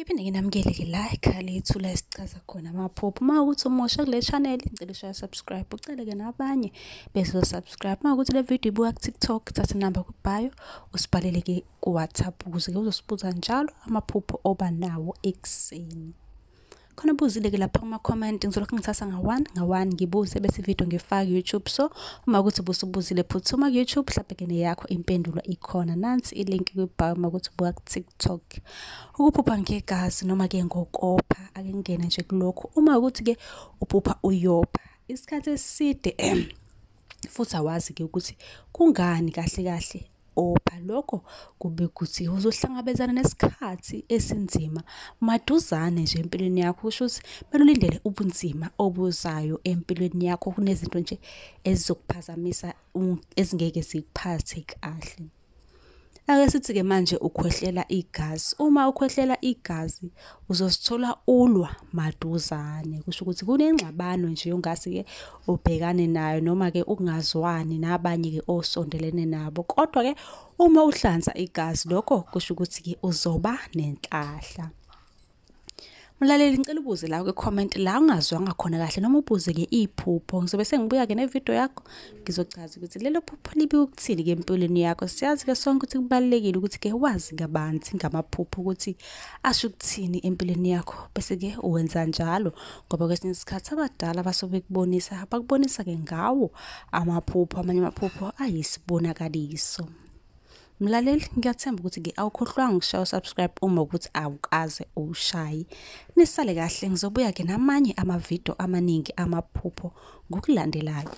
Ngiphinde nginamukele-ke la ekhaya lethu la esichaza khona amaphupho. Uma ukuthi umusha kule channel, ngicela ushaya subscribe, ucele-ke nabanye bezo-subscribe. Uma ukuthi le video ibuka ku-TikTok, thatha inamba ku-bio, usibhalele-ke ku-WhatsApp ukuze-ke uzosibuza njalo amaphupho oba nawo ekuseni. Khona buzile-ke lapha kuma-comment, ngizolokhu ngithatha nga-one ngibuze bese ividiyo ngifaka YouTube. So uma ukuthi busubuzile phuthuma ku-YouTube, mhlawumbe-ke neyakho impendulo ikhona. Nansi i-link kwi-bio uma ukuthi ubuka ku-TikTok. Ukuphupha ngegazi noma-ke ngokopha, ake ngingene nje kulokhu. Uma ukuthi-ke uphupha uyopha isikhathi eside futhi awazi-ke ukuthi kungani kahle kahle opha, lokho kube ukuthi uzohlangabezana nesikhathi esinzima maduzane nje empilweni yakho. Kusho ukuthi kumele ulindele ubunzima obuzayo empilweni yakho, kunezinto nje ezizokuphazamisa ezingeke zikuphathe kahle. Ake sithi-ke manje ukhwehlela igazi. Uma ukhwehlela igazi uzosithola ulwa maduzane. Kusho ukuthi kunengxabano nje ongase-ke ubhekane nayo noma-ke ukungazwani nabanye-ke osondelene nabo. Kodwa-ke uma uhlanza igazi, lokho kusho ukuthi-ke uzoba nenhlanhla. Mlaleli, ngicela ubuze la kwi-comment la ungazwanga khona kahle noma ubuze-ke iphupho. Ngizobe sengibuya-ke nevidiyo yakho ngizochaza ukuthi lelo phupho libe ukuthini-ke empilweni yakho. Siyazi-ke sonke ukuthi kubalulekile ukuthi-ke wazi kabanzi ngamaphupho ukuthi asho ukuthini empilweni yakho, bese-ke uwenza njalo ngoba kwesinye isikhathi abadala basuke bakubonisa-ke ngawo amaphupho. Amanye amaphupho ayisibonakaliso. Mlaleli, ngiyathemba ukuthi-ke awukhohlwanga ukushaya subscribe uma ukuthi awukaze ushaye. Nisale kahle, ngizobuya-ke namanye amavidiyo amaningi amaphupho ngokulandelayo.